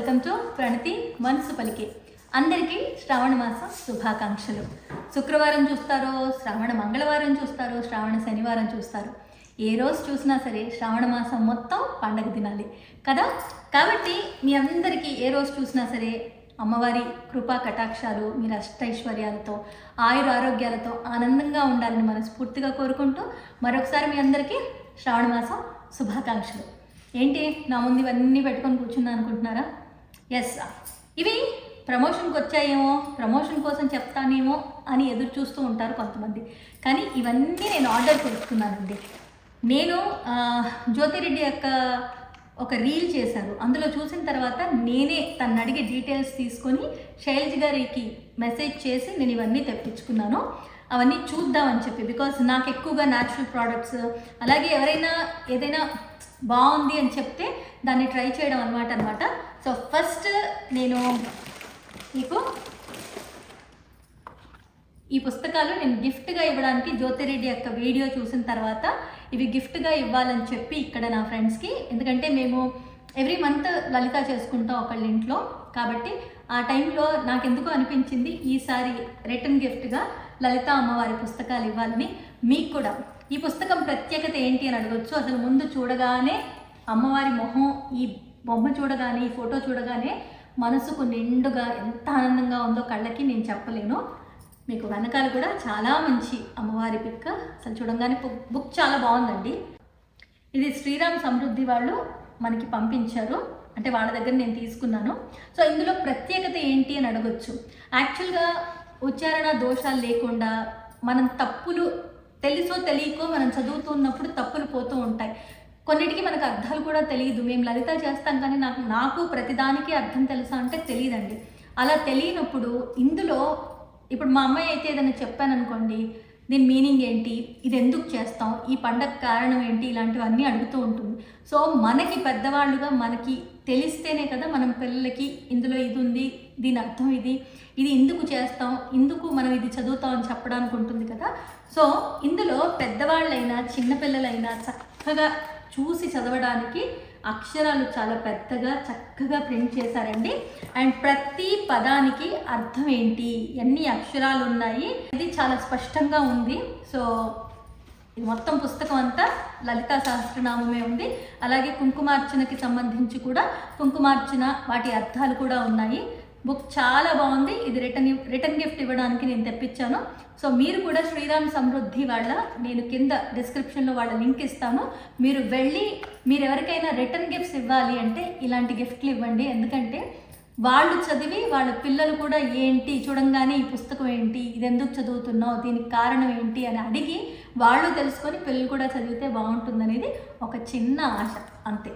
Welcome to ప్రణతి మనసు పలికే. అందరికీ శ్రావణ మాసం శుభాకాంక్షలు. శుక్రవారం చూస్తారో, శ్రావణ మంగళవారం చూస్తారో, శ్రావణ శనివారం చూస్తారో, ఏ రోజు చూసినా సరే శ్రావణ మాసం మొత్తం పండగ దినాలి కదా. కాబట్టి మీ అందరికీ ఏ రోజు చూసినా సరే అమ్మవారి కృపా కటాక్షాలు, మీరు అష్టైశ్వర్యాలతో ఆయుర ఆరోగ్యాలతో ఆనందంగా ఉండాలని మనస్ఫూర్తిగా కోరుకుంటూ మరొకసారి మీ అందరికీ శ్రావణ మాసం శుభాకాంక్షలు. ఏంటి నా ముందు ఇవన్నీ పెట్టుకొని కూర్చున్నా అనుకుంటున్నారా? ఎస్, ఇవి ప్రమోషన్కి వచ్చాయేమో, ప్రమోషన్ కోసం చెప్తానేమో అని ఎదురు చూస్తూ ఉంటారు కొంతమంది. కానీ ఇవన్నీ నేను ఆర్డర్ పెట్టుకున్నానండి. నేను జ్యోతిరెడ్డి యొక్క ఒక రీల్ చేశాను. అందులో చూసిన తర్వాత నేనే తను అడిగే డీటెయిల్స్ తీసుకొని శైలజ గారికి మెసేజ్ చేసి నేను ఇవన్నీ తెప్పించుకున్నాను. అవన్నీ చూద్దామని చెప్పి, బికాస్ నాకు ఎక్కువగా న్యాచురల్ ప్రోడక్ట్స్, అలాగే ఎవరైనా ఏదైనా బాగుంది అని చెప్తే దాన్ని ట్రై చేయడం అనమాట. సో ఫస్ట్ నేను మీకు ఈ పుస్తకాలు నేను గిఫ్ట్గా ఇవ్వడానికి జ్యోతిరెడ్డి యొక్క వీడియో చూసిన తర్వాత ఇవి గిఫ్ట్గా ఇవ్వాలని చెప్పి ఇక్కడ నా ఫ్రెండ్స్కి, ఎందుకంటే మేము ఎవ్రీ మంత్ లలిత చేసుకుంటాం ఒకళ్ళ ఇంట్లో, కాబట్టి ఆ టైంలో నాకు ఎందుకు అనిపించింది ఈసారి రిటర్న్ గిఫ్ట్గా లలిత అమ్మవారి పుస్తకాలు ఇవ్వాలని. మీకు కూడా ఈ పుస్తకం ప్రత్యేకత ఏంటి అని అడగొచ్చు. అసలు ముందు చూడగానే అమ్మవారి మొహం, ఈ బొమ్మ చూడగానే, ఈ ఫోటో చూడగానే మనసుకు నిండుగా ఎంత ఆనందంగా ఉందో కళ్ళకి నేను చెప్పలేను. మీకు వెనకాల కూడా చాలా మంచి అమ్మవారి పిక్, అసలు చూడగానే బుక్ చాలా బాగుందండి. ఇది శ్రీరామ్ సమృద్ధి వాళ్ళు మనకి పంపించారు, అంటే వాళ్ళ దగ్గర నేను తీసుకున్నాను. సో ఇందులో ప్రత్యేకత ఏంటి అని అడగొచ్చు. యాక్చువల్గా ఉచ్చారణ దోషాలు లేకుండా మనం తప్పులు తెలుసో తెలియకో మనం చదువుతున్నప్పుడు తప్పులు పోతూ ఉంటాయి. కొన్నిటికి మనకు అర్థాలు కూడా తెలియదు. మేము లలిత చేస్తాం కానీ నాకు ప్రతిదానికి అర్థం తెలుసా అంటే తెలియదండి. అలా తెలియనప్పుడు ఇందులో ఇప్పుడు మా అమ్మాయి అయితే ఏదైనా చెప్పాను అనుకోండి, దీని మీనింగ్ ఏంటి, ఇది ఎందుకు చేస్తాం, ఈ పండగ కారణం ఏంటి, ఇలాంటివన్నీ అడుగుతూ ఉంటుంది. సో మనకి పెద్దవాళ్ళుగా మనకి తెలిస్తేనే కదా మనం పిల్లలకి ఇందులో ఇది ఉంది, దీని అర్థం ఇది ఎందుకు చేస్తాం, ఎందుకు మనం ఇది చదువుతాం అని చెప్పడానికి ఉంటుంది కదా. సో ఇందులో పెద్దవాళ్ళైనా చిన్నపిల్లలైనా చక్కగా చూసి చదవడానికి అక్షరాలు చాలా పెద్దగా చక్కగా ప్రింట్ చేశారండి. అండ్ ప్రతి పదానికి అర్థం ఏంటి, ఎన్ని అక్షరాలు ఉన్నాయి, ఇది చాలా స్పష్టంగా ఉంది. సో ఇది మొత్తం పుస్తకం అంతా లలితా సహస్రనామమే ఉంది. అలాగే కుంకుమార్చనకి సంబంధించి కూడా కుంకుమార్చన వాటి అర్థాలు కూడా ఉన్నాయి. బుక్ చాలా బాగుంది. ఇది రిటర్న్ గిఫ్ట్ ఇవ్వడానికి నేను తెప్పించాను. సో మీరు కూడా శ్రీరామ్ సమృద్ధి వాళ్ళ, నేను కింద డిస్క్రిప్షన్లో వాళ్ళ లింక్ ఇస్తాను, మీరు వెళ్ళి మీరు ఎవరికైనా రిటర్న్ గిఫ్ట్స్ ఇవ్వాలి అంటే ఇలాంటి గిఫ్ట్లు ఇవ్వండి. ఎందుకంటే వాళ్ళు చదివి వాళ్ళ పిల్లలు కూడా ఏంటి చూడంగానే ఈ పుస్తకం ఏంటి, ఇది ఎందుకు చదువుతున్నావు, దీనికి కారణం ఏంటి అని అడిగి వాళ్ళు తెలుసుకొని పిల్లలు కూడా చదివితే బాగుంటుందనేది ఒక చిన్న ఆశ, అంతే.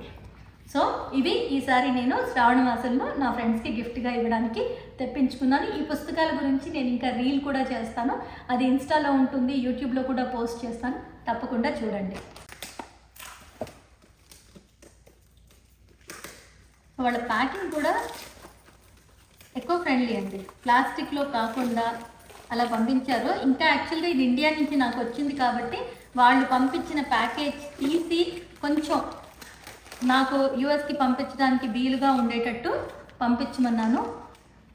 సో ఇవి ఈసారి నేను శ్రావణ మాసంలో నా ఫ్రెండ్స్కి గిఫ్ట్గా ఇవ్వడానికి తెప్పించుకున్నాను. ఈ పుస్తకాల గురించి నేను ఇంకా రీల్ కూడా చేస్తాను, అది ఇన్స్టాలో ఉంటుంది, యూట్యూబ్లో కూడా పోస్ట్ చేస్తాను, తప్పకుండా చూడండి. వాళ్ళ ప్యాకింగ్ కూడా ఎక్కువ ఫ్రెండ్లీ అండి, ప్లాస్టిక్లో కాకుండా అలా పంపించారు. ఇంకా యాక్చువల్గా ఇది ఇండియా నుంచి నాకు వచ్చింది కాబట్టి వాళ్ళు పంపించిన ప్యాకేజ్ తీసి కొంచెం నాకు యూఎస్కి పంపించడానికి వీలుగా ఉండేటట్టు పంపించమన్నాను.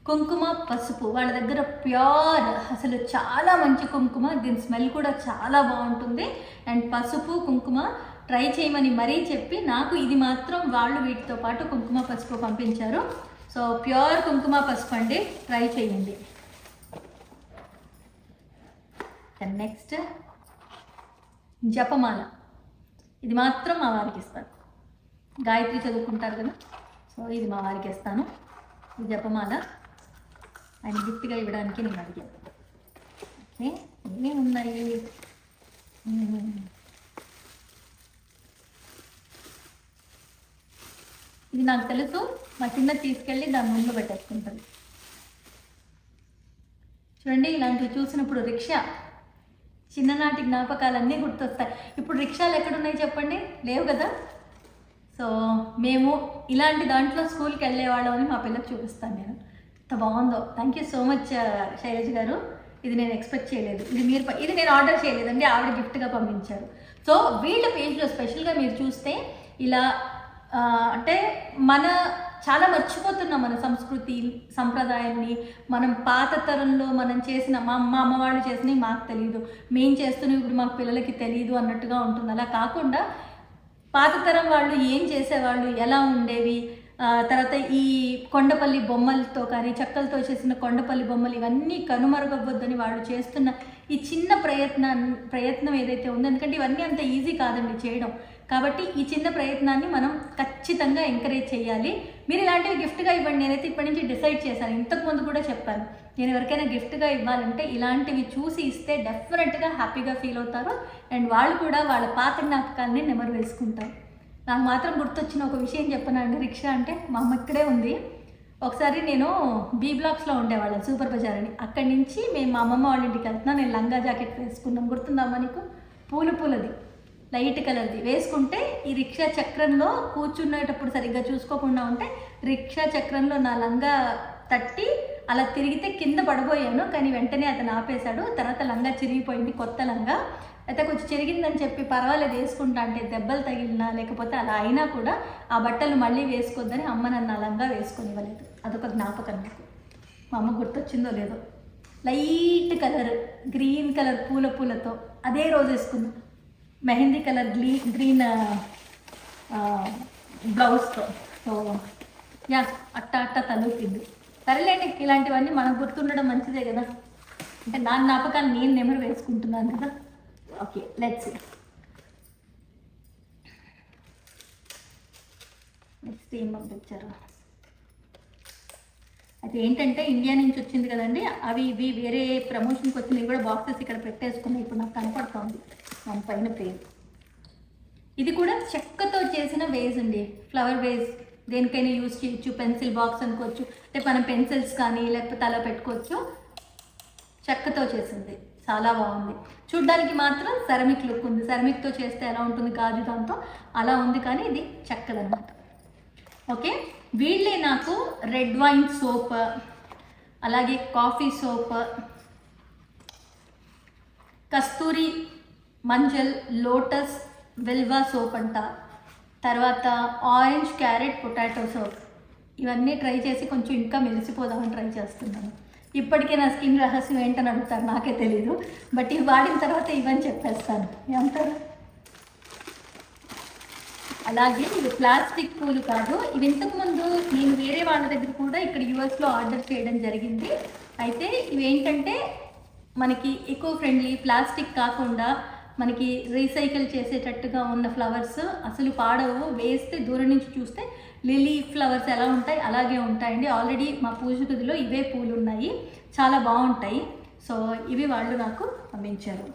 కుంకుమ పసుపు వాళ్ళ దగ్గర ప్యూర్, అసలు చాలా మంచి కుంకుమ, దీని స్మెల్ కూడా చాలా బాగుంటుంది. అండ్ పసుపు కుంకుమ ట్రై చేయమని మరీ చెప్పి నాకు ఇది మాత్రం వాళ్ళు వీటితో పాటు కుంకుమ పసుపు పంపించారు. సో ప్యూర్ కుంకుమ పసుపు అండి, ట్రై చేయండి. నెక్స్ట్ జపమాల, ఇది మాత్రం మా వారికి ఇస్తాను. గాయత్రి చదువుకుంటారు కదా, సో ఇది మా వారికి ఇస్తాను. ఈ జపమాల ఆయన గిఫ్ట్గా ఇవ్వడానికి నేను అడిగాను. ఓకే, ఏమేమి ఉన్నాయి, ఇది నాకు తెలుసు, మా చిన్న తీసుకెళ్ళి దాని ముందు పెట్టేసుకుంటుంది. చూడండి, ఇలాంటివి చూసినప్పుడు రిక్షా, చిన్ననాటి జ్ఞాపకాలన్నీ గుర్తొస్తాయి. ఇప్పుడు రిక్షాలు ఎక్కడున్నాయి చెప్పండి, లేవు కదా. సో మేము ఇలాంటి దాంట్లో స్కూల్కి వెళ్ళేవాళ్ళం అని మా పిల్లలకు చూపిస్తాను నేను. ఎంత బాగుందో. Thank you so much Shailaja garu, ఇది నేను ఎక్స్పెక్ట్ చేయలేదు. ఇది నేను ఆర్డర్ చేయలేదండి, ఆవిడ గిఫ్ట్గా పంపించారు. సో వీళ్ళ పేజ్లో స్పెషల్గా మీరు చూస్తే ఇలా అంటే మన చాలా మర్చిపోతున్నాం మన సంస్కృతి సంప్రదాయాన్ని. మనం పాత తరంలో మనం చేసిన మా అమ్మ వాళ్ళు చేసినవి మాకు తెలియదు, మేము చేస్తున్నవి ఇప్పుడు మాకు పిల్లలకి తెలియదు అన్నట్టుగా ఉంటుంది. అలా కాకుండా పాత తరం వాళ్ళు ఏం చేసేవాళ్ళు, ఎలా ఉండేవి, తర్వాత ఈ కొండపల్లి బొమ్మలతో కానీ చెక్కలతో చేసిన కొండపల్లి బొమ్మలు ఇవన్నీ కనుమరుగవ్వద్దని వాళ్ళు చేస్తున్న ఈ చిన్న ప్రయత్నం ఏదైతే ఉందో, ఎందుకంటే ఇవన్నీ అంత ఈజీ కాదండి చేయడం. కాబట్టి ఈ చిన్న ప్రయత్నాన్ని మనం ఖచ్చితంగా ఎంకరేజ్ చేయాలి. మీరు ఇలాంటివి గిఫ్ట్గా ఇవ్వండి. నేనైతే ఇప్పటి నుంచి డిసైడ్ చేశాను, ఇంతకుముందు కూడా చెప్పాను, నేను ఎవరికైనా గిఫ్ట్గా ఇవ్వాలంటే ఇలాంటివి చూసి ఇస్తే డెఫినెట్గా హ్యాపీగా ఫీల్ అవుతారు అండ్ వాళ్ళు కూడా వాళ్ళ పాత జ్ఞాపకాలని నెమరు వేసుకుంటారు. నాకు మాత్రం గుర్తొచ్చిన ఒక విషయం చెప్పనండి. రిక్షా అంటే మా అమ్మ ఇక్కడే ఉంది. ఒకసారి నేను బీ బ్లాక్స్లో ఉండేవాళ్ళం, సూపర్ బజార్ అని. అక్కడి నుంచి మేము మా అమ్మమ్మ వాళ్ళ ఇంటికి వెళ్తున్నాం. నేను లంగా జాకెట్ వేసుకున్నాం, గుర్తుందమ్మా నీకు? పూలది లైట్ కలర్ది వేసుకుంటే ఈ రిక్షా చక్రంలో కూర్చునేటప్పుడు సరిగ్గా చూసుకోకుండా ఉంటే రిక్షా చక్రంలో నా లంగా తట్టి అలా తిరిగితే కింద పడిపోయాను. కానీ వెంటనే అతను ఆపేశాడు. తర్వాత లంగా చిరిగిపోయింది, కొత్త లంగా అయితే కొంచెం చిరిగిందని చెప్పి పర్వాలేదు వేసుకుంటా అంటే దెబ్బలు తగిలినా లేకపోతే అలా అయినా కూడా ఆ బట్టలు మళ్ళీ వేసుకోవద్దని అమ్మ నన్ను లంగా వేసుకొని ఇవ్వలేదు. అదొక జ్ఞాపకం నాకు. మా అమ్మ గుర్తొచ్చిందో లేదో, లైట్ కలర్ గ్రీన్ కలర్ పూలతో అదే రోజు వేసుకున్నాం. మెహందీ కలర్ గ్రీన్ బ్లౌజ్తో. సో యా అట్ట తలూపింది. సరేలేండి, ఇలాంటివన్నీ మనకు గుర్తుండడం మంచిదే కదా. అంటే నా జ్ఞాపకాలు నేను నెమరు వేసుకుంటున్నాను కదా. Okay, let's see. నెక్స్ట్ ఏం పంపించారు అయితే ఏంటంటే ఇండియా నుంచి వచ్చింది కదండి, అవి ఇవి వేరే ప్రమోషన్కి వచ్చినవి కూడా బాక్సెస్ ఇక్కడ పెట్టేసుకున్నాయి. ఇప్పుడు నాకు కనపడుతుంది దాని పైన పేరు. ఇది కూడా చెక్కతో చేసిన వేజ్ అండి, ఫ్లవర్ వేజ్. దేనికైనా యూజ్ చేయొచ్చు, పెన్సిల్ బాక్స్ అనుకోవచ్చు, అంటే మనం పెన్సిల్స్ కానీ లేకపోతే అలా పెట్టుకోవచ్చు. చెక్కతో చేసింది, చాలా బాగుంది. చూడ్డానికి మాత్రం సెరమిక్ లుక్ ఉంది. సెరమిక్తో చేస్తే ఎలా ఉంటుంది గాజు దాంతో అలా ఉంది, కానీ ఇది చెక్కదనమాట. ఓకే, వీళ్ళే నాకు రెడ్ వైన్ సోప్, అలాగే కాఫీ సోప్, కస్తూరి మంజల్, లోటస్ వెల్వా సోప్ అంట, తర్వాత ఆరెంజ్ క్యారెట్ పొటాటో సోప్. ఇవన్నీ ట్రై చేసి కొంచెం ఇంకా మెరిసిపోదామని ట్రై చేస్తున్నాను. ఇప్పటికే నా స్కిన్ రహస్యం ఏంటని అడుగుతారు, నాకే తెలీదు. బట్ ఇవి వాడిన తర్వాత ఇవన్నీ చెప్పేస్తాను, ఏమంటారు? అలాగే ఇవి ప్లాస్టిక్ పూలు కాదు. ఇవి ఇంతకుముందు నేను వేరే వాళ్ళ దగ్గర కూడా ఇక్కడ యూఎస్లో ఆర్డర్ చేయడం జరిగింది. అయితే ఇవి ఏంటంటే మనకి ఎకో ఫ్రెండ్లీ, ప్లాస్టిక్ కాకుండా మనకి రీసైకిల్ చేసేటట్టుగా ఉన్న ఫ్లవర్స్. అసలు పాడవు, వేస్తే దూరం నుంచి చూస్తే లిలీ ఫ్లవర్స్ ఎలా ఉంటాయి అలాగే ఉంటాయండి. ఆల్రెడీ మా పూజ గదిలో ఇవే పూలు ఉన్నాయి, చాలా బాగుంటాయి. సో ఇవి వాళ్ళు నాకు పంపించారు.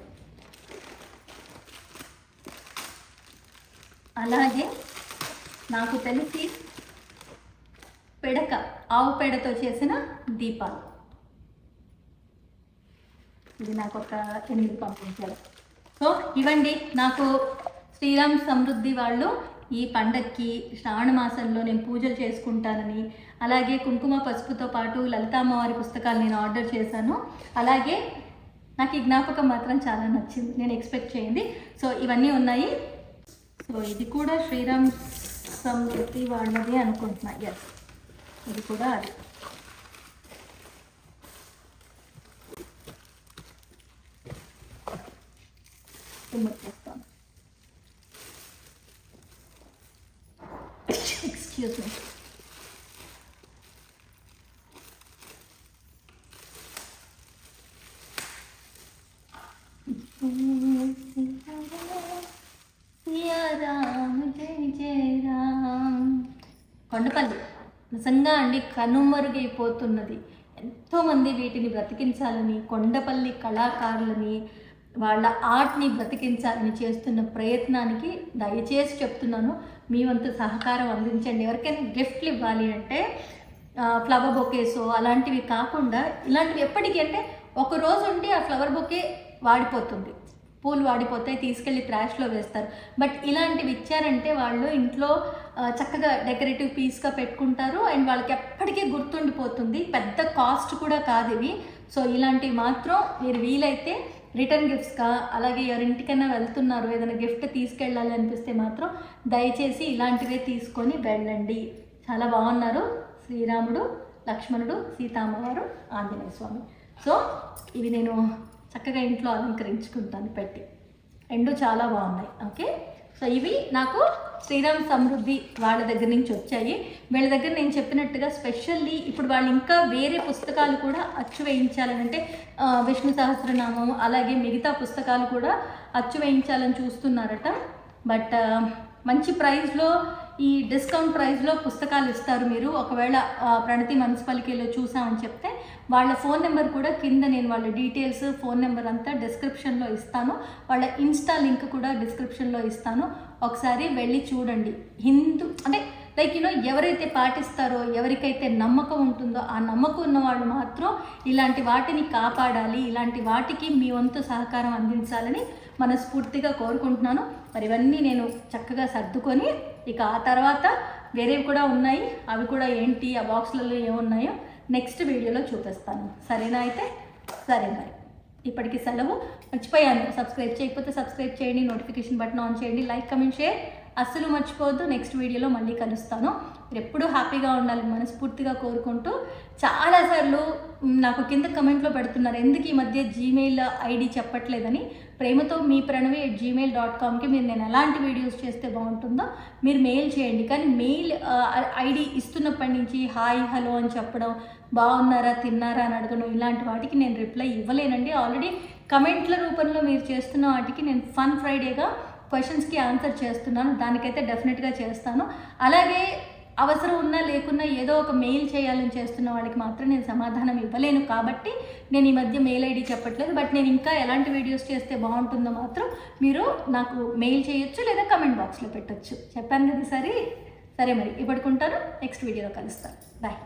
అలాగే నాకు తెలిసి పెడక, ఆవు పేడతో చేసిన దీపాలు, ఇది నాకు ఒక 8 పంపించారు. సో ఇవండి నాకు శ్రీరామ్ సమృద్ధి వాళ్ళు ఈ పండక్కి శ్రావణ మాసంలో నేను పూజలు చేసుకుంటానని, అలాగే కుంకుమ పసుపుతో పాటు లలితామ్మవారి పుస్తకాలు నేను ఆర్డర్ చేశాను. అలాగే నాకు ఈ జ్ఞాపకం మాత్రం చాలా నచ్చింది, నేను ఎక్స్పెక్ట్ చేయండి. సో ఇవన్నీ ఉన్నాయి. సో ఇది కూడా శ్రీరామ్ సమృద్ధి వాళ్ళది అనుకుంటున్నా. ఎస్, ఇది కూడా అది. Excuse me. కొండపల్లి నిజంగా అండి కనుమరుగైపోతున్నది. ఎంతోమంది వీటిని బ్రతికించాలని, కొండపల్లి కళాకారులని, వాళ్ళ ఆర్ట్ని బ్రతికించాలని చేస్తున్న ప్రయత్నానికి దయచేసి చెప్తున్నాను, మీ వంతు సహకారం అందించండి. ఎవరికైనా గిఫ్ట్లు ఇవ్వాలి అంటే ఫ్లవర్ బొకేసో అలాంటివి కాకుండా ఇలాంటివి ఎప్పటికీ అంటే ఒక రోజు ఉండి ఆ ఫ్లవర్ బొకే వాడిపోతుంది, పూలు వాడిపోతాయి, తీసుకెళ్ళి ట్రాష్లో వేస్తారు. బట్ ఇలాంటివి ఇచ్చారంటే వాళ్ళు ఇంట్లో చక్కగా డెకరేటివ్ పీస్గా పెట్టుకుంటారు అండ్ వాళ్ళకి ఎప్పటికీ గుర్తుండిపోతుంది. పెద్ద కాస్ట్ కూడా కాదు ఇవి. సో ఇలాంటివి మాత్రం మీరు వీలైతే రిటర్న్ గిఫ్ట్స్గా, అలాగే ఎవరింటికైనా వెళ్తున్నారు ఏదైనా గిఫ్ట్ తీసుకెళ్ళాలి అనిపిస్తే మాత్రం దయచేసి ఇలాంటివే తీసుకొని వెళ్ళండి. చాలా బాగున్నారు. శ్రీరాముడు, లక్ష్మణుడు, సీతామ్మవారు, ఆంజనేయ స్వామి. సో ఇవి నేను చక్కగా ఇంట్లో అలంకరించుకుంటాను పెట్టి. రెండు చాలా బాగున్నాయి. ఓకే, సో ఇవి నాకు శ్రీరామ్ సమృద్ధి వాళ్ళ దగ్గర నుంచి వచ్చాయి. వీళ్ళ దగ్గర నేను చెప్పినట్టుగా స్పెషల్లీ ఇప్పుడు వాళ్ళు ఇంకా వేరే పుస్తకాలు కూడా అచ్చు వేయించాలని, అంటే విష్ణు సహస్రనామం అలాగే మిగతా పుస్తకాలు కూడా అచ్చు వేయించాలని చూస్తున్నారట. బట్ మంచి ప్రైస్లో, ఈ డిస్కౌంట్ ప్రైస్లో పుస్తకాలు ఇస్తారు. మీరు ఒకవేళ ప్రణతి మున్సిపాలిటీలో చూసామని చెప్తే వాళ్ళ ఫోన్ నెంబర్ కూడా కింద నేను వాళ్ళ డీటెయిల్స్, ఫోన్ నెంబర్ అంతా డిస్క్రిప్షన్లో ఇస్తాను. వాళ్ళ ఇన్స్టా లింక్ కూడా డిస్క్రిప్షన్లో ఇస్తాను. ఒకసారి వెళ్ళి చూడండి. హిందూ అంటే లైక్ ఎవరైతే పాటిస్తారో, ఎవరికైతే నమ్మకం ఉంటుందో ఆ నమ్మకం ఉన్న వాళ్ళు మాత్రం ఇలాంటి వాటిని కాపాడాలి, ఇలాంటి వాటికి మీ వంతు సహకారం అందించాలని మనస్ఫూర్తిగా కోరుకుంటున్నాను. మరి ఇవన్నీ నేను చక్కగా సర్దుకొని ఇక ఆ తర్వాత వేరేవి కూడా ఉన్నాయి. అవి కూడా ఏంటి, ఆ బాక్స్లలో ఏమున్నాయో నెక్స్ట్ వీడియోలో చూపిస్తాను. సరేనా? అయితే సరే, మరి ఇప్పటికి సెలవు. మర్చిపోయాను, సబ్స్క్రైబ్ చేయకపోతే సబ్స్క్రైబ్ చేయండి, నోటిఫికేషన్ బటన్ ఆన్ చేయండి, లైక్, కమెంట్, షేర్ అస్సలు మర్చిపోవద్దు. నెక్స్ట్ వీడియోలో మళ్ళీ కలుస్తాను. మీరు ఎప్పుడూ హ్యాపీగా ఉండాలని మనస్ఫూర్తిగా కోరుకుంటూ, చాలాసార్లు నాకు కింద కమెంట్లో పెడుతున్నారు ఎందుకు ఈ మధ్య జీమెయిల్ ఐడి చెప్పట్లేదని. ప్రేమతో మీ pranvi@gmail.comకి మీరు నేను ఎలాంటి వీడియోస్ చేస్తే బాగుంటుందో మీరు మెయిల్ చేయండి. కానీ మెయిల్ ఐడి ఇస్తున్నప్పటి నుంచి హాయ్ హలో అని చెప్పడం, బాగున్నారా తిన్నారా అని అడగడం, ఇలాంటి వాటికి నేను రిప్లై ఇవ్వలేనండి. ఆల్రెడీ కమెంట్ల రూపంలో మీరు చేస్తున్న వాటికి నేను ఫన్ ఫ్రైడేగా క్వశ్చన్స్కి ఆన్సర్ చేస్తున్నాను. దానికైతే డెఫినెట్గా చేస్తాను. అలాగే అవసరం ఉన్నా లేకున్నా ఏదో ఒక మెయిల్ చేయాలని చేస్తున్న వాళ్ళకి మాత్రం నేను సమాధానం ఇవ్వలేను. కాబట్టి నేను ఈ మధ్య మెయిల్ ఐడి చెప్పట్లేదు. బట్ నేను ఇంకా ఎలాంటి వీడియోస్ చేస్తే బాగుంటుందో మాత్రం మీరు నాకు మెయిల్ చేయొచ్చు, లేదా కమెంట్ బాక్స్లో పెట్టచ్చు. చెప్పాను కదా. సరే మరి ఇప్పటికుంటాను. నెక్స్ట్ వీడియోలో కలుస్తాను. బాయ్.